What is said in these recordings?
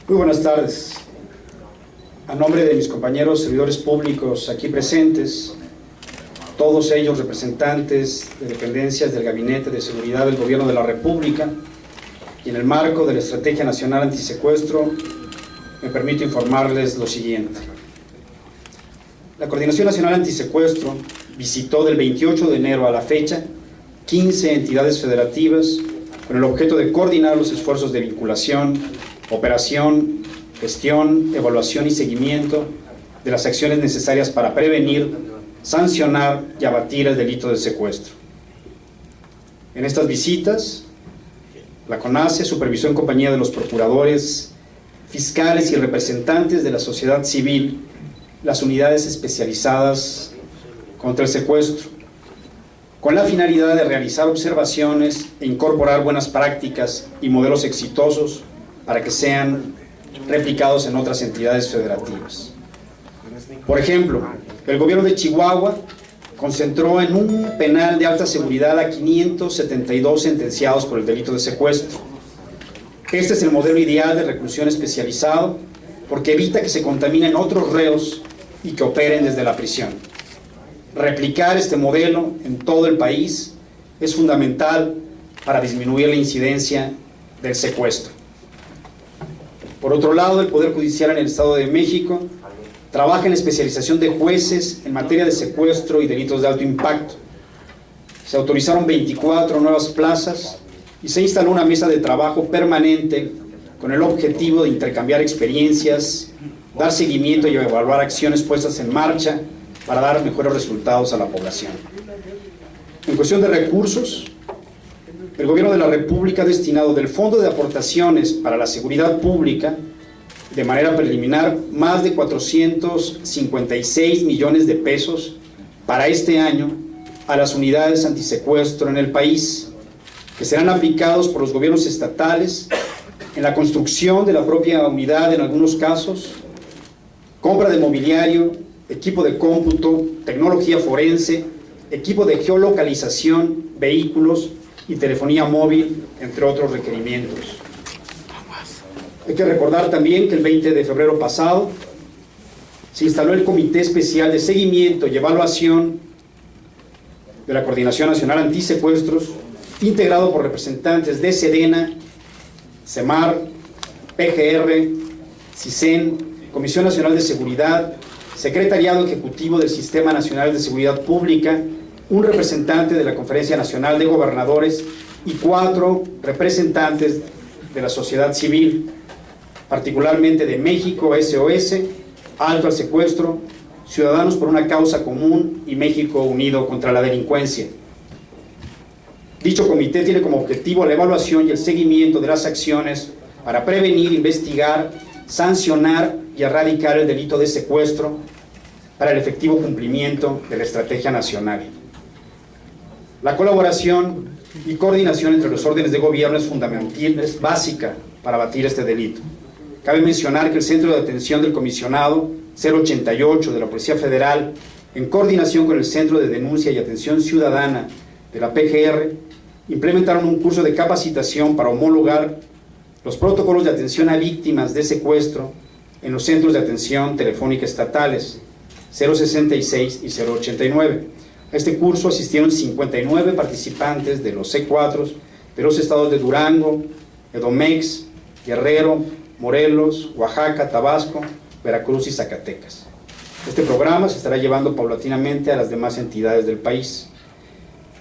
Muy buenas tardes. A nombre de mis compañeros servidores públicos aquí presentes, todos ellos representantes de dependencias del Gabinete de Seguridad del Gobierno de la República, y en el marco de la Estrategia Nacional Antisecuestro, me permito informarles lo siguiente. La Coordinación Nacional Antisecuestro visitó del 28 de enero a la fecha 15 entidades federativas con el objeto de coordinar los esfuerzos de vinculación, operación, gestión, evaluación y seguimiento de las acciones necesarias para prevenir, sancionar y abatir el delito de secuestro. En estas visitas, la CONACE supervisó en compañía de los procuradores, fiscales y representantes de la sociedad civil las unidades especializadas contra el secuestro, con la finalidad de realizar observaciones e incorporar buenas prácticas y modelos exitosos para que sean replicados en otras entidades federativas. Por ejemplo, el gobierno de Chihuahua concentró en un penal de alta seguridad a 572 sentenciados por el delito de secuestro. Este es el modelo ideal de reclusión especializado porque evita que se contaminen otros reos y que operen desde la prisión. Replicar este modelo en todo el país es fundamental para disminuir la incidencia del secuestro. Por otro lado, el Poder Judicial en el Estado de México trabaja en la especialización de jueces en materia de secuestro y delitos de alto impacto. Se autorizaron 24 nuevas plazas y se instaló una mesa de trabajo permanente con el objetivo de intercambiar experiencias, dar seguimiento y evaluar acciones puestas en marcha para dar mejores resultados a la población. En cuestión de recursos, el Gobierno de la República ha destinado del Fondo de Aportaciones para la Seguridad Pública, de manera preliminar, más de 456 millones de pesos para este año a las unidades antisecuestro en el país, que serán aplicados por los gobiernos estatales en la construcción de la propia unidad en algunos casos, compra de mobiliario, equipo de cómputo, tecnología forense, equipo de geolocalización, vehículos y telefonía móvil, entre otros requerimientos. Hay que recordar también que el 20 de febrero pasado se instaló el Comité Especial de Seguimiento y Evaluación de la Coordinación Nacional Antisecuestros, integrado por representantes de SEDENA, CEMAR, PGR, CISEN, Comisión Nacional de Seguridad, Secretariado Ejecutivo del Sistema Nacional de Seguridad Pública, un representante de la Conferencia Nacional de Gobernadores y 4 representantes de la sociedad civil, particularmente de México SOS, Alto al Secuestro, Ciudadanos por una Causa Común y México Unido contra la Delincuencia. Dicho comité tiene como objetivo la evaluación y el seguimiento de las acciones para prevenir, investigar, sancionar y erradicar el delito de secuestro para el efectivo cumplimiento de la Estrategia Nacional. La colaboración y coordinación entre los órdenes de gobierno es fundamental, es básica para abatir este delito. Cabe mencionar que el Centro de Atención del Comisionado 088 de la Policía Federal, en coordinación con el Centro de Denuncia y Atención Ciudadana de la PGR, implementaron un curso de capacitación para homologar los protocolos de atención a víctimas de secuestro en los centros de atención telefónica estatales 066 y 089. A este curso asistieron 59 participantes de los C4 de los estados de Durango, Edomex, Guerrero, Morelos, Oaxaca, Tabasco, Veracruz y Zacatecas. Este programa se estará llevando paulatinamente a las demás entidades del país.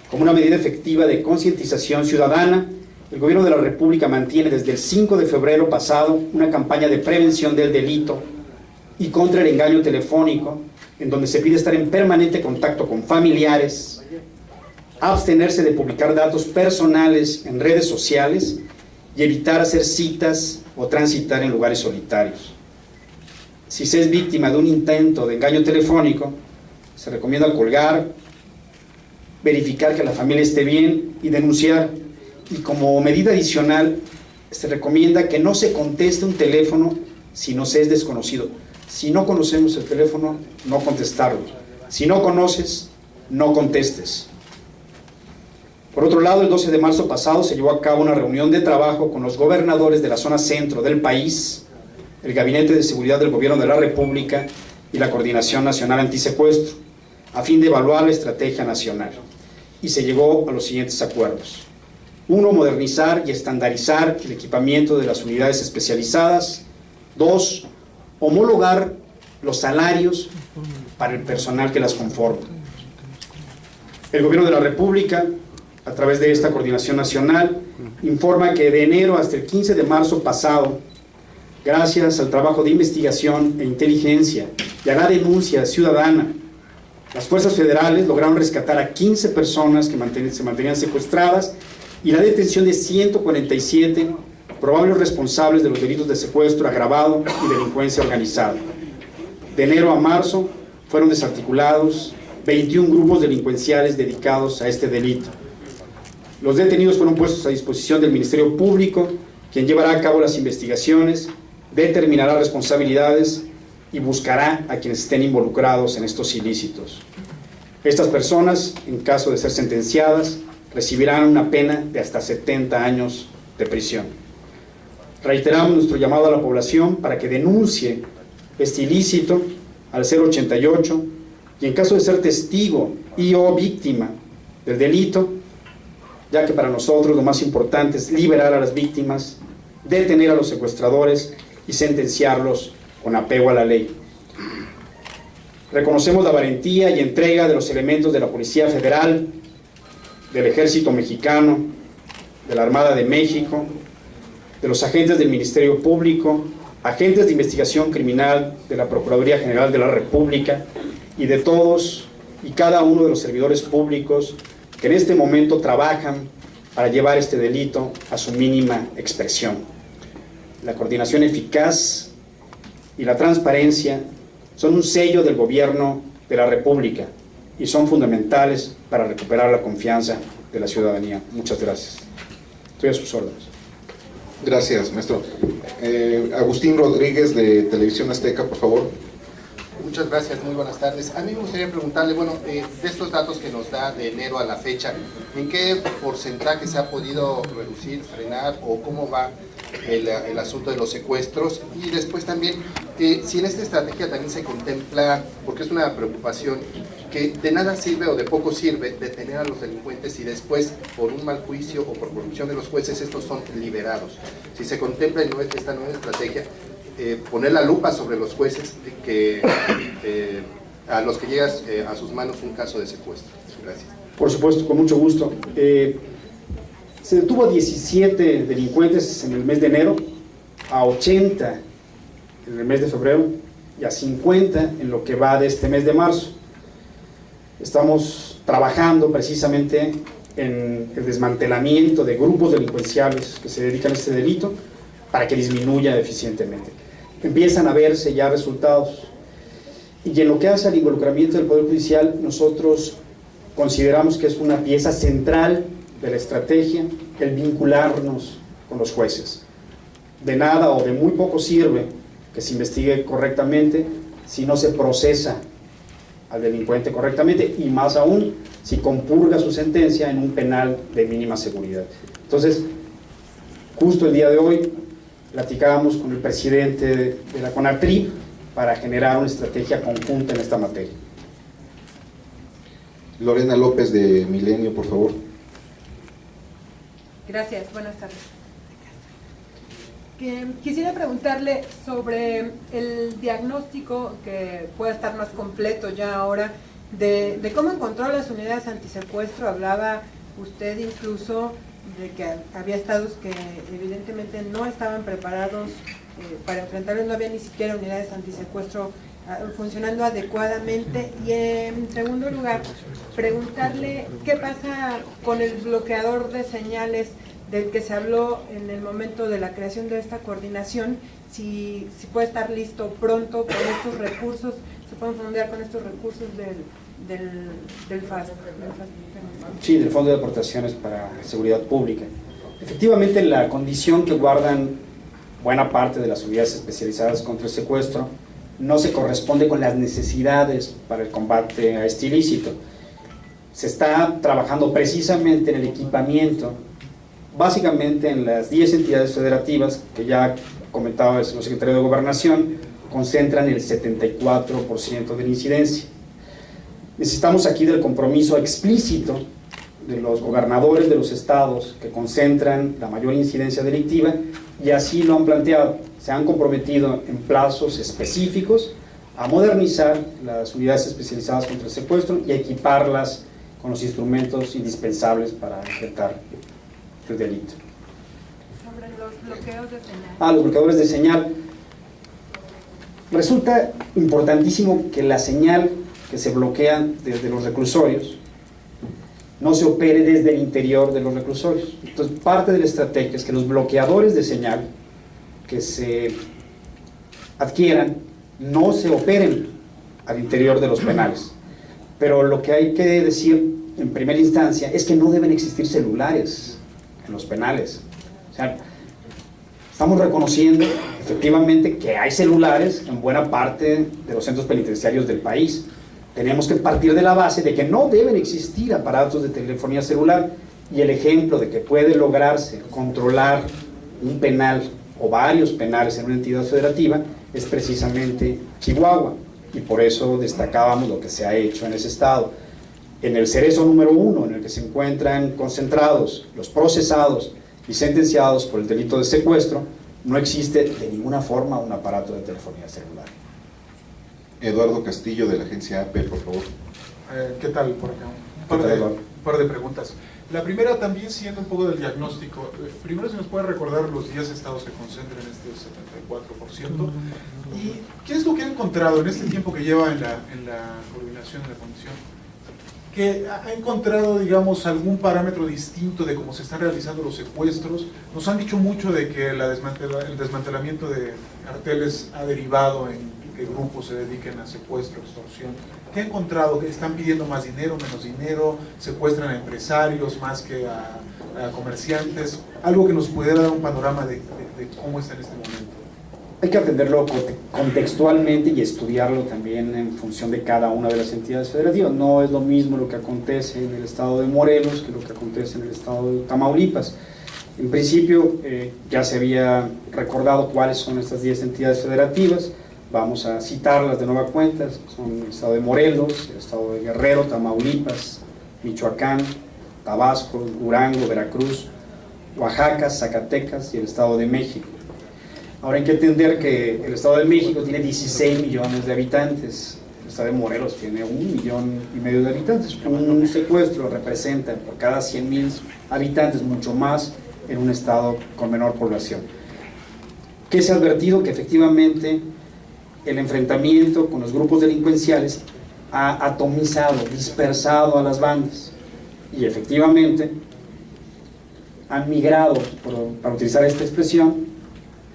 Como una medida efectiva de concientización ciudadana, el Gobierno de la República mantiene desde el 5 de febrero pasado una campaña de prevención del delito y contra el engaño telefónico, en donde se pide estar en permanente contacto con familiares, abstenerse de publicar datos personales en redes sociales y evitar hacer citas o transitar en lugares solitarios. Si se es víctima de un intento de engaño telefónico, se recomienda colgar, verificar que la familia esté bien y denunciar. Y como medida adicional, se recomienda que no se conteste un teléfono si no se es desconocido. Si no conocemos el teléfono, no contestarlo. Si no conoces, no contestes. Por otro lado, el 12 de marzo pasado se llevó a cabo una reunión de trabajo con los gobernadores de la zona centro del país el Gabinete de Seguridad del Gobierno de la República y la Coordinación Nacional Antisecuestro, a fin de evaluar la estrategia nacional. Y se llegó a los siguientes acuerdos. 1. Modernizar y estandarizar el equipamiento de las unidades especializadas. 2. Homologar los salarios para el personal que las conforma. El Gobierno de la República, a través de esta coordinación nacional, informa que de enero hasta el 15 de marzo pasado, gracias al trabajo de investigación e inteligencia y a la denuncia ciudadana, las fuerzas federales lograron rescatar a 15 personas que se mantenían secuestradas y la detención de 147 probables responsables de los delitos de secuestro agravado y delincuencia organizada. De enero a marzo fueron desarticulados 21 grupos delincuenciales dedicados a este delito. Los detenidos fueron puestos a disposición del Ministerio Público, quien llevará a cabo las investigaciones, determinará responsabilidades y buscará a quienes estén involucrados en estos ilícitos. Estas personas, en caso de ser sentenciadas, recibirán una pena de hasta 70 años de prisión. Reiteramos nuestro llamado a la población para que denuncie este ilícito al 088 y en caso de ser testigo y o víctima del delito, ya que para nosotros lo más importante es liberar a las víctimas, detener a los secuestradores y sentenciarlos con apego a la ley. Reconocemos la valentía y entrega de los elementos de la Policía Federal, del Ejército Mexicano, de la Armada de México, de los agentes del Ministerio Público, agentes de investigación criminal de la Procuraduría General de la República y de todos y cada uno de los servidores públicos que en este momento trabajan para llevar este delito a su mínima expresión. La coordinación eficaz y la transparencia son un sello del Gobierno de la República y son fundamentales para recuperar la confianza de la ciudadanía. Muchas gracias. Estoy a sus órdenes. Gracias, maestro. Agustín Rodríguez, de Televisión Azteca, por favor. Muchas gracias, muy buenas tardes. A mí me gustaría preguntarle, bueno, de estos datos que nos da de enero a la fecha, ¿en qué porcentaje se ha podido reducir, frenar o cómo va el asunto de los secuestros? Y después también, si en esta estrategia también se contempla, porque es una preocupación, que de nada sirve o de poco sirve detener a los delincuentes y después, por un mal juicio o por corrupción de los jueces, estos son liberados. Si se contempla en esta nueva estrategia, poner la lupa sobre los jueces a los que llega a sus manos un caso de secuestro. Gracias. Por supuesto, con mucho gusto. Se detuvo a 17 delincuentes en el mes de enero, a 80 en el mes de febrero y a 50 en lo que va de este mes de marzo. Estamos trabajando precisamente en el desmantelamiento de grupos delincuenciales que se dedican a este delito para que disminuya eficientemente. Empiezan a verse ya resultados. Y en lo que hace al involucramiento del Poder Judicial, nosotros consideramos que es una pieza central de la estrategia el vincularnos con los jueces. De nada o de muy poco sirve que se investigue correctamente si no se procesa al delincuente correctamente y más aún si compurga su sentencia en un penal de mínima seguridad. Entonces, justo el día de hoy platicábamos con el presidente de la CONATRIP para generar una estrategia conjunta en esta materia. Lorena López, de Milenio, por favor. Gracias, buenas tardes. Quisiera preguntarle sobre el diagnóstico, que pueda estar más completo ya ahora, de cómo encontró las unidades antisecuestro. Hablaba usted incluso de que había estados que evidentemente no estaban preparados para enfrentarlos, no había ni siquiera unidades antisecuestro funcionando adecuadamente. Y en segundo lugar, preguntarle qué pasa con el bloqueador de señales del que se habló en el momento de la creación de esta coordinación, si puede estar listo pronto con estos recursos, se pueden fondear con estos recursos del FAS. Sí, del Fondo de Aportaciones para Seguridad Pública. Efectivamente, la condición que guardan buena parte de las unidades especializadas contra el secuestro no se corresponde con las necesidades para el combate a este ilícito. Se está trabajando precisamente en el equipamiento, básicamente en las 10 entidades federativas que ya comentaba el señor secretario de Gobernación, concentran el 74% de la incidencia. Necesitamos aquí del compromiso explícito de los gobernadores de los estados que concentran la mayor incidencia delictiva, y así lo han planteado. Se han comprometido en plazos específicos a modernizar las unidades especializadas contra el secuestro y a equiparlas con los instrumentos indispensables para enfrentar el delito. Sobre los bloqueos de señal. Los bloqueadores de señal. Resulta importantísimo que la señal que se bloquea desde los reclusorios no se opere desde el interior de los reclusorios. Entonces, parte de la estrategia es que los bloqueadores de señal que se adquieran no se operen al interior de los penales. Pero lo que hay que decir en primera instancia es que no deben existir celulares en los penales. O sea, estamos reconociendo efectivamente que hay celulares en buena parte de los centros penitenciarios del país. Tenemos que partir de la base de que no deben existir aparatos de telefonía celular, y el ejemplo de que puede lograrse controlar un penal o varios penales en una entidad federativa es precisamente Chihuahua, y por eso destacábamos lo que se ha hecho en ese estado. En el cerezo número 1, en el que se encuentran concentrados los procesados y sentenciados por el delito de secuestro, no existe de ninguna forma un aparato de telefonía celular. Eduardo Castillo, de la agencia AP, por favor. ¿Qué tal por acá? Un par de preguntas. La primera, también siguiendo un poco del diagnóstico, primero se nos puede recordar los 10 estados que concentran este 74%, y ¿qué es lo que ha encontrado en este tiempo que lleva en la coordinación de la comisión? ¿Que ha encontrado, digamos, algún parámetro distinto de cómo se están realizando los secuestros? Nos han dicho mucho de que el desmantelamiento de carteles ha derivado en que grupos se dediquen a secuestro, extorsión. ¿Qué ha encontrado? ¿Que están pidiendo más dinero, menos dinero? ¿Secuestran a empresarios más que a comerciantes? Algo que nos pudiera dar un panorama de cómo está en este momento. Hay que atenderlo contextualmente y estudiarlo también en función de cada una de las entidades federativas. No es lo mismo lo que acontece en el estado de Morelos que lo que acontece en el estado de Tamaulipas. En principio, ya se había recordado cuáles son estas 10 entidades federativas. Vamos a citarlas de nueva cuenta. Son el estado de Morelos, el estado de Guerrero, Tamaulipas, Michoacán, Tabasco, Durango, Veracruz, Oaxaca, Zacatecas y el estado de México. Ahora hay que entender que el estado de México tiene 16 millones de habitantes, el estado de Morelos tiene 1,5 millones de habitantes. Un secuestro representa por cada 100,000 habitantes mucho más en un estado con menor población. ¿Qué se ha advertido? Que efectivamente el enfrentamiento con los grupos delincuenciales ha atomizado, dispersado a las bandas, y efectivamente han migrado, para utilizar esta expresión,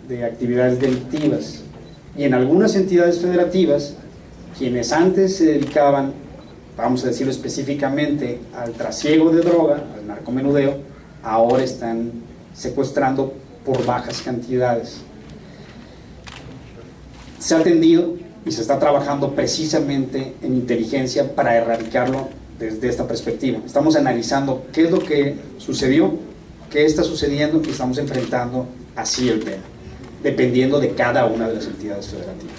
de actividades delictivas, y en algunas entidades federativas quienes antes se dedicaban, vamos a decirlo específicamente, al trasiego de droga, al narcomenudeo, ahora están secuestrando por bajas cantidades. Se ha atendido y se está trabajando precisamente en inteligencia para erradicarlo desde esta perspectiva. Estamos analizando qué es lo que sucedió, qué está sucediendo, y estamos enfrentando así el tema, dependiendo de cada una de las entidades federativas.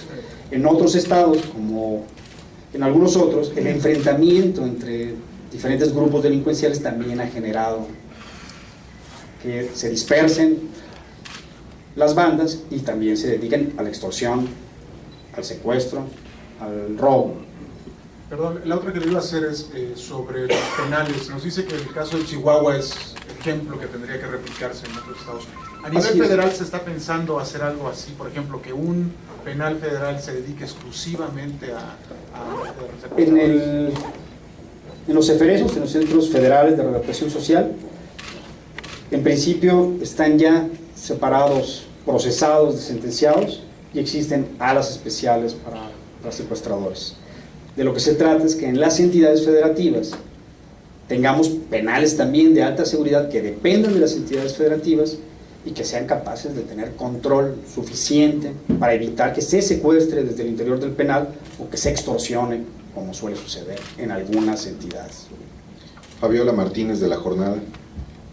En otros estados, como en algunos otros, el enfrentamiento entre diferentes grupos delincuenciales también ha generado que se dispersen las bandas y también se dediquen a la extorsión, al secuestro, al robo. Perdón, la otra que le iba a hacer es sobre los penales. Nos dice que el caso de Chihuahua es ejemplo que tendría que replicarse en otros estados. A nivel federal se está pensando hacer algo así, por ejemplo, que un penal federal se dedique exclusivamente a en los CFRESOS, en los Centros Federales de Readaptación Social, en principio están ya separados procesados de sentenciados, y existen alas especiales para secuestradores. De lo que se trata es que en las entidades federativas tengamos penales también de alta seguridad que dependan de las entidades federativas y que sean capaces de tener control suficiente para evitar que se secuestre desde el interior del penal o que se extorsione, como suele suceder en algunas entidades. Fabiola Martínez, de La Jornada.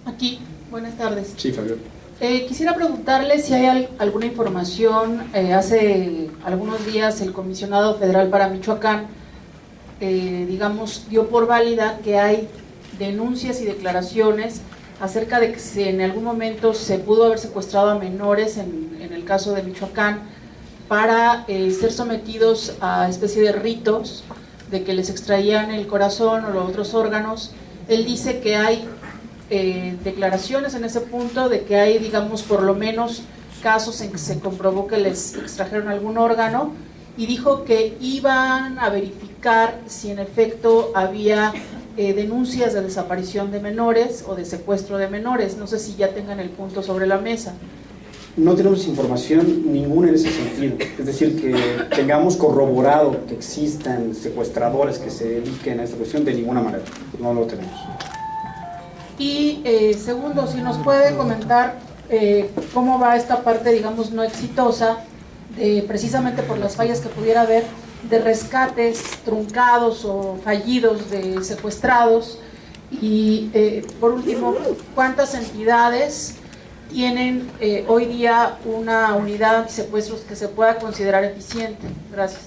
Aquí, buenas tardes. Sí, Fabiola. Quisiera preguntarle si hay alguna información. Hace algunos días el comisionado federal para Michoacán, digamos, dio por válida que hay denuncias y declaraciones acerca de que en algún momento se pudo haber secuestrado a menores en el caso de Michoacán para ser sometidos a especie de ritos de que les extraían el corazón o los otros órganos. Él dice que hay declaraciones en ese punto de que hay, digamos, por lo menos casos en que se comprobó que les extrajeron algún órgano, y dijo que iban a verificar si en efecto había denuncias de desaparición de menores o de secuestro de menores. No sé si ya tengan el punto sobre la mesa. No tenemos información ninguna en ese sentido, es decir, que tengamos corroborado que existan secuestradores que se dediquen a esta cuestión, de ninguna manera, no lo tenemos. Y segundo, si nos puede comentar cómo va esta parte, digamos, no exitosa, precisamente por las fallas que pudiera haber, de rescates truncados o fallidos de secuestrados. Y por último, ¿cuántas entidades tienen hoy día una unidad antisecuestros que se pueda considerar eficiente? Gracias.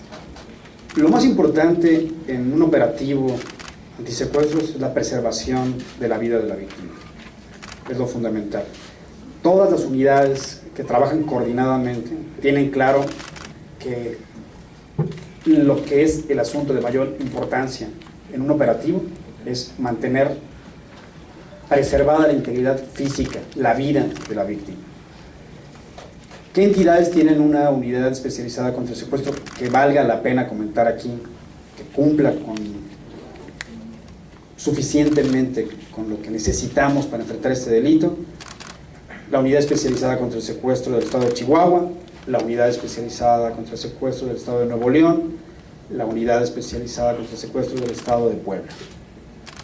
Lo más importante en un operativo antisecuestros es la preservación de la vida de la víctima. Es lo fundamental. Todas las unidades que trabajan coordinadamente tienen claro que lo que es el asunto de mayor importancia en un operativo es mantener preservada la integridad física, la vida de la víctima. ¿Qué entidades tienen una unidad especializada contra el secuestro que valga la pena comentar aquí, que cumpla suficientemente con lo que necesitamos para enfrentar este delito? La unidad especializada contra el secuestro del estado de Chihuahua, la unidad especializada contra el secuestro del estado de Nuevo León, la unidad especializada contra el secuestro del estado de Puebla.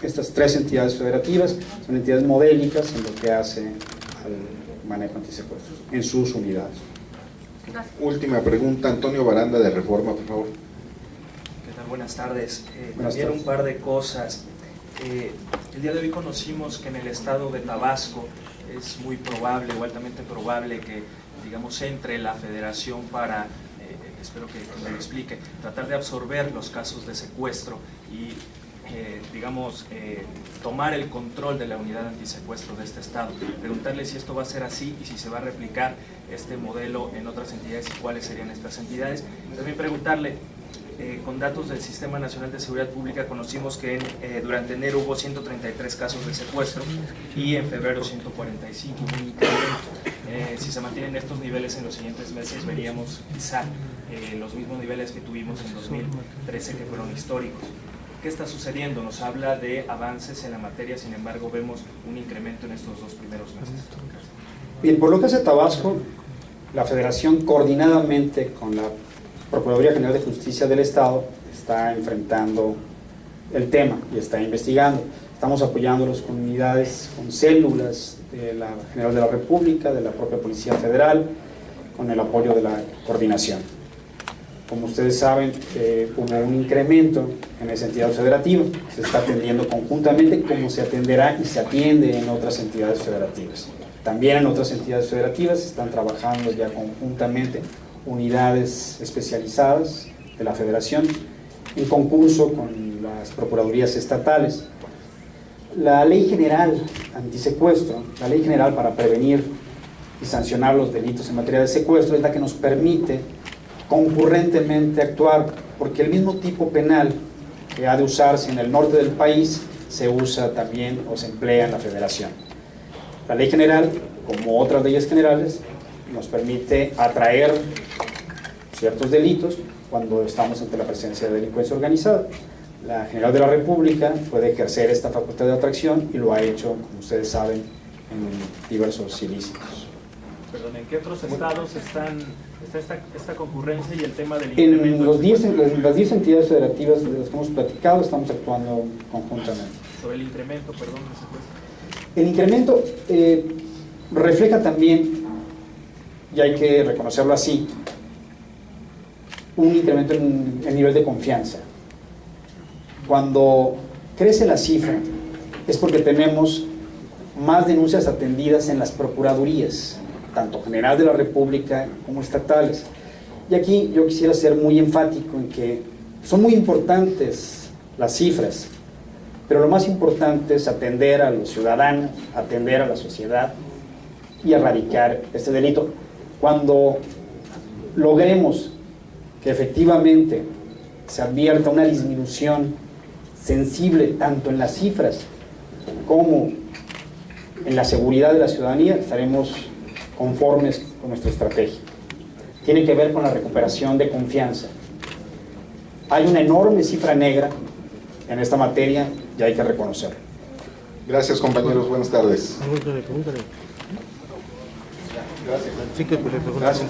Estas tres entidades federativas son entidades modélicas en lo que hace al manejo antisecuestros, en sus unidades. Gracias. Última pregunta, Antonio Baranda de Reforma, por favor. ¿Qué tal? Buenas tardes. Buenas También tardes. un par de cosas. El día de hoy conocimos que en el estado de Tabasco es muy probable o altamente probable que, digamos, entre la federación para, espero que me lo explique, tratar de absorber los casos de secuestro y, digamos, tomar el control de la unidad antisecuestro de este estado. Preguntarle si esto va a ser así y si se va a replicar este modelo en otras entidades y cuáles serían estas entidades. También preguntarle, con datos del Sistema Nacional de Seguridad Pública conocimos que durante enero hubo 133 casos de secuestro y en febrero 145, un incremento. Si se mantienen estos niveles en los siguientes meses, veríamos quizá los mismos niveles que tuvimos en 2013, que fueron históricos. ¿Qué está sucediendo? Nos habla de avances en la materia, sin embargo vemos un incremento en estos dos primeros meses. Bien, por lo que hace Tabasco, la Federación, coordinadamente con la Procuraduría General de Justicia del Estado, está enfrentando el tema y está investigando. Estamos apoyándolos con unidades, con células de la General de la República, de la propia Policía Federal, con el apoyo de la coordinación. Como ustedes saben, hubo un incremento en esa entidad federativa, se está atendiendo conjuntamente como se atenderá y se atiende en otras entidades federativas. También en otras entidades federativas se están trabajando ya conjuntamente unidades especializadas de la Federación en concurso con las procuradurías estatales. La Ley General Antisecuestro, la Ley General para prevenir y sancionar los delitos en materia de secuestro, es la que nos permite concurrentemente actuar, porque el mismo tipo penal que ha de usarse en el norte del país se usa también o se emplea en la Federación. La Ley General, como otras leyes generales, nos permite atraer ciertos delitos cuando estamos ante la presencia de delincuencia organizada. La General de la República puede ejercer esta facultad de atracción y lo ha hecho, como ustedes saben, en diversos ilícitos. Perdón, ¿en qué otros estados está esta concurrencia y el tema del incremento? En las 10 entidades federativas de las que hemos platicado estamos actuando conjuntamente. Sobre el incremento, perdón, de secuestro. El incremento refleja también, y hay que reconocerlo así, un incremento en el nivel de confianza. Cuando crece la cifra es porque tenemos más denuncias atendidas en las procuradurías, tanto General de la República como estatales. Y aquí yo quisiera ser muy enfático en que son muy importantes las cifras, pero lo más importante es atender a los ciudadanos, atender a la sociedad y erradicar este delito. Cuando logremos que efectivamente se advierta una disminución sensible tanto en las cifras como en la seguridad de la ciudadanía, estaremos conformes con nuestra estrategia. Tiene que ver con la recuperación de confianza. Hay una enorme cifra negra en esta materia y hay que reconocerlo. Gracias, compañeros. Buenas tardes. Pregúntale. Gracias. Sí, que le pregunte. Gracias.